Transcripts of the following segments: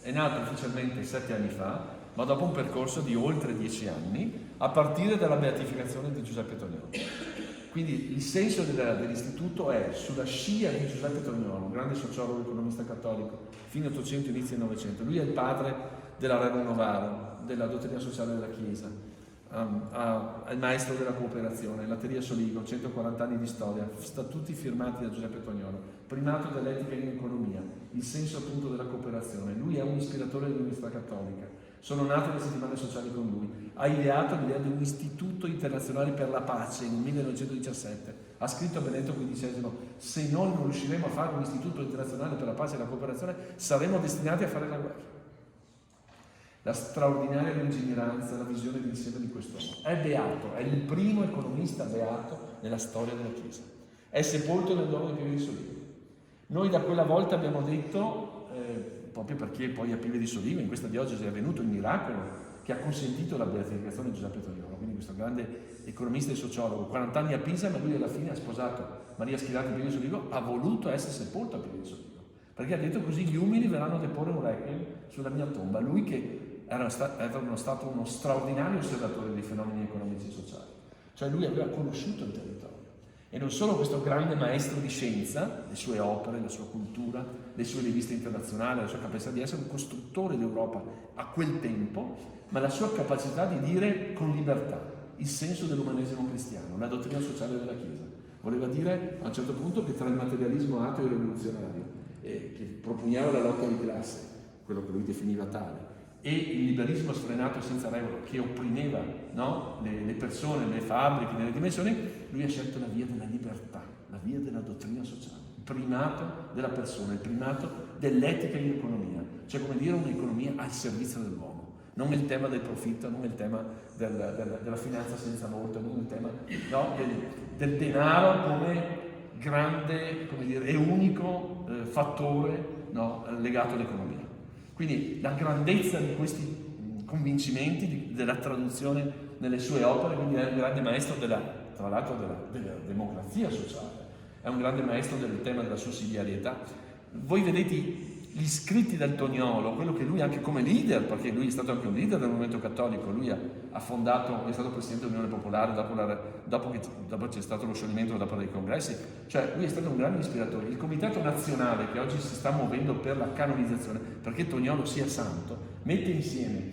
È nato ufficialmente 7 anni fa, ma dopo un percorso di oltre 10 anni, a partire dalla beatificazione di Giuseppe Tognolo. Quindi il senso dell'istituto è sulla scia di Giuseppe Tognolo, un grande sociologo e economista cattolico, fine 800, inizio 900. Lui è il padre della Rerum Novarum, della dottrina sociale della Chiesa, è il maestro della cooperazione, Lateria Soligo, 140 anni di storia, statuti firmati da Giuseppe Tognolo, primato dell'etica in economia, il senso appunto della cooperazione. Lui è un ispiratore dell'Università Cattolica, sono nate le settimane sociali con lui, ha ideato l'idea di un istituto internazionale per la pace nel 1917, ha scritto a Benedetto XV: se noi non riusciremo a fare un istituto internazionale per la pace e la cooperazione saremo destinati a fare la guerra. La straordinaria lungimiranza, la visione d'insieme di quest'uomo. È beato, è il primo economista beato nella storia della Chiesa. È sepolto nel Duomo di Pieve di Solivo. Noi da quella volta abbiamo detto, proprio perché poi a Pieve di Solivo, in questa diocesi, è avvenuto il miracolo che ha consentito la beatificazione di Giuseppe Tognolo, quindi questo grande economista e sociologo, 40 anni a Pisa, ma lui alla fine ha sposato Maria Schirati a Pieve di Solivo, ha voluto essere sepolto a Pieve di Solivo, perché ha detto: così gli umili verranno a deporre un requiem sulla mia tomba. Lui che era stato uno straordinario osservatore dei fenomeni economici e sociali, cioè lui aveva conosciuto il territorio. E non solo questo grande maestro di scienza, le sue opere, la sua cultura, le sue riviste internazionali, la sua capacità di essere un costruttore d'Europa a quel tempo, ma la sua capacità di dire con libertà il senso dell'umanesimo cristiano, la dottrina sociale della Chiesa. Voleva dire a un certo punto che tra il materialismo ateo e rivoluzionario, che propugnava la lotta di classe, quello che lui definiva tale, e il liberismo sfrenato senza regole che opprimeva, no, le persone, le fabbriche, nelle dimensioni, lui ha scelto la via della libertà, la via della dottrina sociale, il primato della persona, il primato dell'etica in economia, cioè come dire un'economia al servizio dell'uomo, non il tema del profitto, non il tema della finanza senza molto, non il tema, no, del denaro come grande, come dire, e unico fattore, no, legato all'economia. Quindi la grandezza di questi convincimenti, della traduzione nelle sue opere, quindi è un grande maestro tra l'altro della democrazia sociale, è un grande maestro del tema della sussidiarietà. Voi vedete gli scritti del Tognolo, quello che lui anche come leader, perché lui è stato anche un leader del movimento cattolico, lui ha fondato, è stato presidente dell'Unione Popolare dopo c'è stato lo scioglimento dopo dei congressi, cioè lui è stato un grande ispiratore. Il Comitato Nazionale che oggi si sta muovendo per la canonizzazione, perché Tognolo sia santo, mette insieme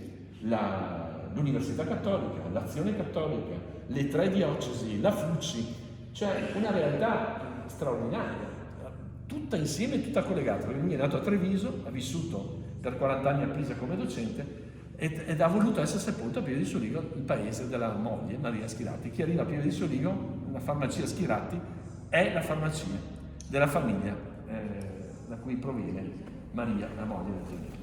l'Università Cattolica, l'Azione Cattolica, le 3 diocesi, la FUCI, cioè una realtà straordinaria, tutta insieme, tutta collegata, perché lui è nato a Treviso, ha vissuto per 40 anni a Pisa come docente ed ha voluto essere sepolto a Pieve di Soligo, il paese della moglie Maria Schirati. Chi arriva a Pieve di Soligo, la farmacia Schirati, è la farmacia della famiglia da cui proviene Maria, la moglie del Tognolo.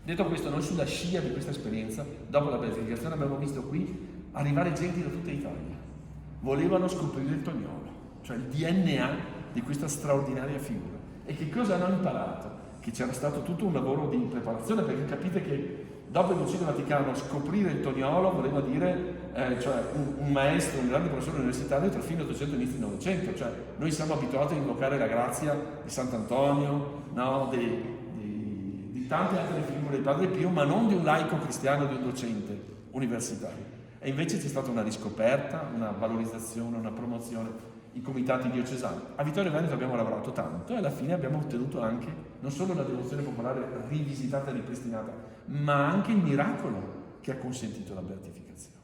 Detto questo, noi sulla scia di questa esperienza, dopo la beatificazione, abbiamo visto qui arrivare gente da tutta Italia. Volevano scoprire il Tognolo, cioè il DNA di questa straordinaria figura. E che cosa hanno imparato? Che c'era stato tutto un lavoro di preparazione, perché capite che dopo il Concilio Vaticano scoprire il Tognolo voleva dire cioè un maestro, un grande professore universitario tra fine 800 e inizio 900, cioè noi siamo abituati a invocare la grazia di Sant'Antonio, no? di tante altre figure di Padre Pio, ma non di un laico cristiano, di un docente universitario. E invece c'è stata una riscoperta, una valorizzazione, una promozione, i comitati diocesani. A Vittorio Veneto abbiamo lavorato tanto e alla fine abbiamo ottenuto anche non solo la devozione popolare rivisitata e ripristinata, ma anche il miracolo che ha consentito la beatificazione.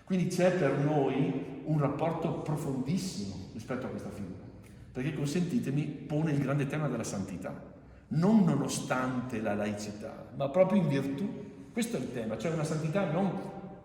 Quindi c'è per noi un rapporto profondissimo rispetto a questa figura, perché, consentitemi, pone il grande tema della santità, non nonostante la laicità, ma proprio in virtù. Questo è il tema, cioè una santità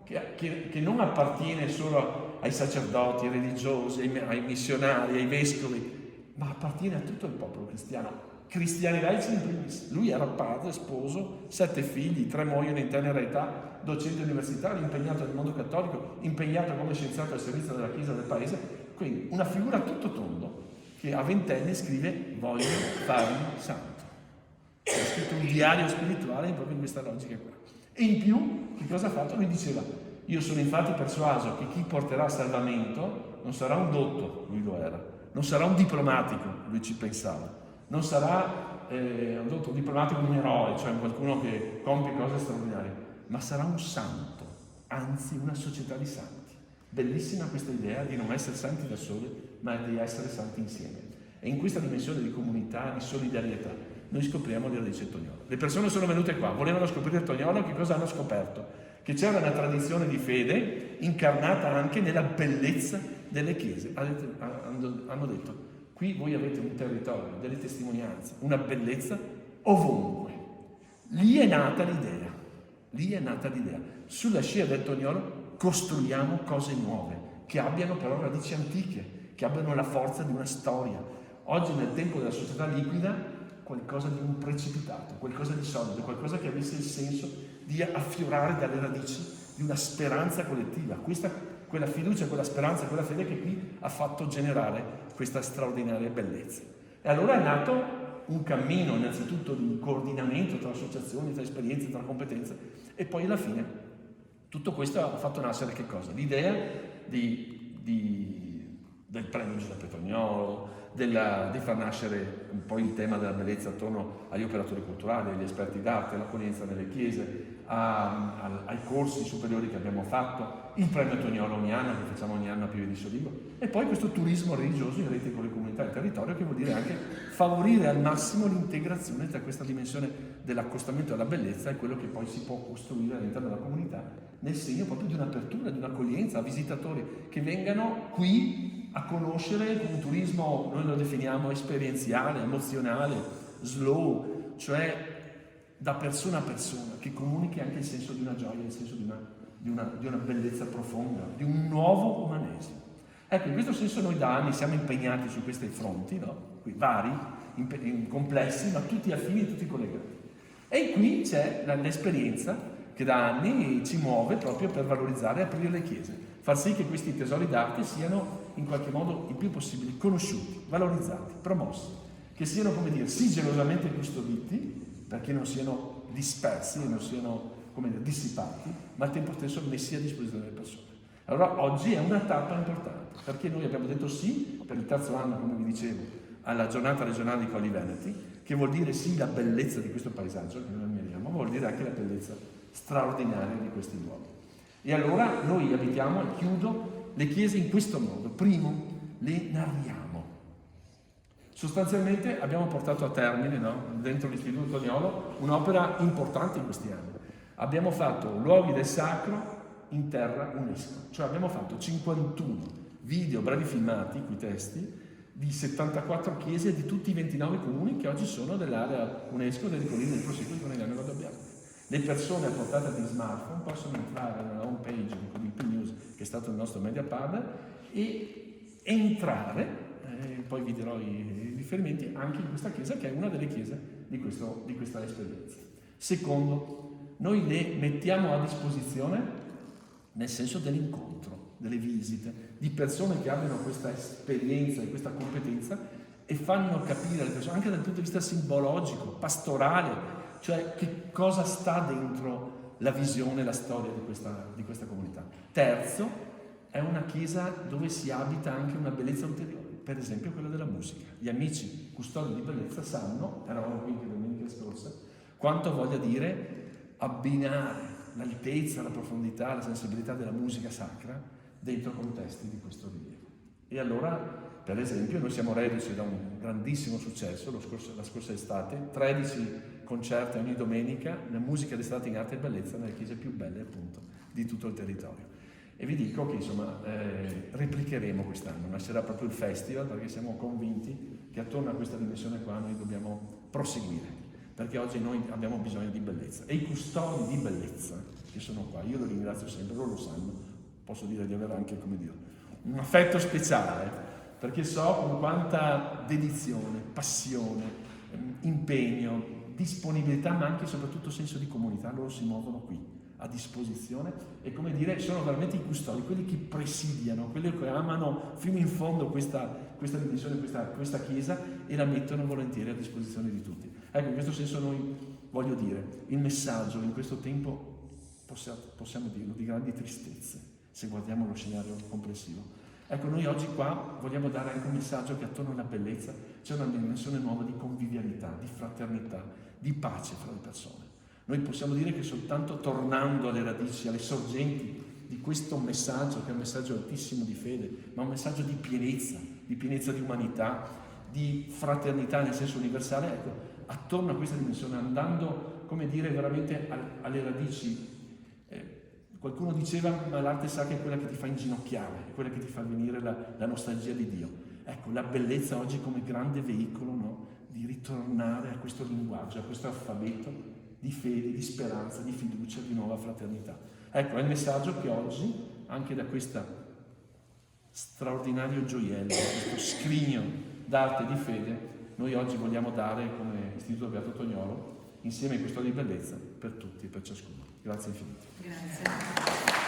che non appartiene solo ai sacerdoti, ai religiosi, ai missionari, ai vescovi, ma appartiene a tutto il popolo cristiano, cristiani laici in primis. Lui era padre, sposo, 7 figli, 3 muoiono in tenera età, docente universitario, impegnato nel mondo cattolico, impegnato come scienziato al servizio della Chiesa del paese, quindi una figura a tutto tondo che a 20 anni scrive: voglio farmi santo. Ha scritto un diario spirituale proprio in questa logica qua. E in più, che cosa ha fatto? Lui diceva: io sono infatti persuaso che chi porterà a salvamento non sarà un dotto, lui lo era, non sarà un diplomatico, lui ci pensava, non sarà un diplomatico, un eroe, cioè qualcuno che compie cose straordinarie, ma sarà un santo, anzi una società di santi. Bellissima questa idea di non essere santi da soli, ma di essere santi insieme. E in questa dimensione di comunità, di solidarietà, noi scopriamo le radici del Toniolo. Le persone sono venute qua, volevano scoprire il Toniolo, che cosa hanno scoperto? Che c'era una tradizione di fede incarnata anche nella bellezza delle chiese. Hanno detto, qui voi avete un territorio, delle testimonianze, una bellezza ovunque. Lì è nata l'idea. Sulla scia del Toniolo costruiamo cose nuove, che abbiano però radici antiche, che abbiano la forza di una storia. Oggi nel tempo della società liquida, qualcosa di un precipitato, qualcosa di solido, qualcosa che avesse il senso di affiorare dalle radici di una speranza collettiva. Quella fiducia, quella speranza, quella fede che qui ha fatto generare questa straordinaria bellezza. E allora è nato un cammino innanzitutto di coordinamento tra associazioni, tra esperienze, tra competenze, e poi alla fine tutto questo ha fatto nascere che cosa? L'idea del premio Giuseppe Toniolo, di far nascere un po' il tema della bellezza attorno agli operatori culturali, agli esperti d'arte, all'accoglienza nelle chiese, ai corsi superiori che abbiamo fatto, il premio Toniolo ogni anno, che facciamo ogni anno a Pieve di Solivo, e poi questo turismo religioso in rete con le comunità del territorio, che vuol dire anche favorire al massimo l'integrazione tra questa dimensione dell'accostamento alla bellezza e quello che poi si può costruire all'interno della comunità, nel segno proprio di un'apertura, di un'accoglienza a visitatori che vengano qui a conoscere con un turismo, noi lo definiamo esperienziale, emozionale, slow, cioè da persona a persona, che comunichi anche il senso di una gioia, il senso di una bellezza profonda, di un nuovo umanesimo. Ecco, in questo senso noi da anni siamo impegnati su questi fronti, no? Qui vari, complessi, ma tutti affini, tutti collegati. E qui c'è l'esperienza che da anni ci muove proprio per valorizzare e aprire le chiese, far sì che questi tesori d'arte siano in qualche modo il più possibile conosciuti, valorizzati, promossi, che siano, come dire, sì gelosamente custoditi, perché non siano dispersi e non siano, come dire, dissipati, ma al tempo stesso messi a disposizione delle persone. Allora oggi è una tappa importante, perché noi abbiamo detto sì, per il terzo anno, come vi dicevo, alla giornata regionale di Colli Veneti, che vuol dire sì la bellezza di questo paesaggio, che noi ammiriamo, ma vuol dire anche la bellezza straordinaria di questi luoghi. E allora noi abitiamo, e chiudo, le chiese in questo modo. Primo, le narriamo. Sostanzialmente abbiamo portato a termine, no, dentro l'Istituto Toniolo, un'opera importante in questi anni. Abbiamo fatto luoghi del sacro in terra UNESCO, cioè abbiamo fatto 51 video brevi filmati, qui testi, di 74 chiese di tutti i 29 comuni che oggi sono dell'area UNESCO delle colline del Prosecco di Conegliano e Valdobbiadene. Le persone a portata di smartphone possono entrare nella home page di P-News, che è stato il nostro media partner, e entrare, poi vi dirò i riferimenti, anche in questa chiesa, che è una delle chiese di questa esperienza. Secondo, noi le mettiamo a disposizione nel senso dell'incontro, delle visite, di persone che abbiano questa esperienza e questa competenza e fanno capire alle persone, anche dal punto di vista simbologico, pastorale, cioè che cosa sta dentro la visione e la storia di questa comunità. Terzo, è una chiesa dove si abita anche una bellezza ulteriore, per esempio quella della musica. Gli amici custodi di bellezza sanno, eravamo qui anche domenica scorsa, quanto voglia dire abbinare l'altezza, la profondità, la sensibilità della musica sacra dentro contesti di questo rilievo. E allora, per esempio, noi siamo reduci da un grandissimo successo la scorsa estate, 13 concerti ogni domenica, la musica d'estate in arte e bellezza nelle chiese più belle appunto di tutto il territorio. E vi dico che insomma replicheremo quest'anno, nascerà proprio il festival, perché siamo convinti che attorno a questa dimensione qua noi dobbiamo proseguire, perché oggi noi abbiamo bisogno di bellezza e i custodi di bellezza che sono qua, io lo ringrazio sempre, loro lo sanno, posso dire di avere anche, come dire, un affetto speciale, perché so con quanta dedizione, passione, impegno, disponibilità, ma anche e soprattutto senso di comunità loro si muovono qui a disposizione e, come dire, sono veramente i custodi, quelli che presidiano, quelli che amano fino in fondo questa dimensione, questa chiesa, e la mettono volentieri a disposizione di tutti. Ecco, in questo senso noi, voglio dire, il messaggio in questo tempo, possiamo dirlo, di grandi tristezze, se guardiamo lo scenario complessivo. Ecco, noi oggi qua vogliamo dare anche un messaggio che attorno alla bellezza c'è una dimensione nuova di convivialità, di fraternità, di pace fra le persone. Noi possiamo dire che soltanto tornando alle radici, alle sorgenti di questo messaggio, che è un messaggio altissimo di fede, ma un messaggio di pienezza di umanità, di fraternità nel senso universale, ecco, attorno a questa dimensione, andando, come dire, veramente alle radici. Qualcuno diceva, ma l'arte sacra è quella che ti fa inginocchiare, è quella che ti fa venire la nostalgia di Dio. Ecco, la bellezza oggi come grande veicolo, no? Di ritornare a questo linguaggio, a questo alfabeto di fede, di speranza, di fiducia, di nuova fraternità. Ecco, è il messaggio che oggi, anche da questo straordinario gioiello, questo scrigno d'arte e di fede, noi oggi vogliamo dare come Istituto Beato Tognolo, insieme ai custodi di bellezza, per tutti e per ciascuno. Grazie infinite. Grazie.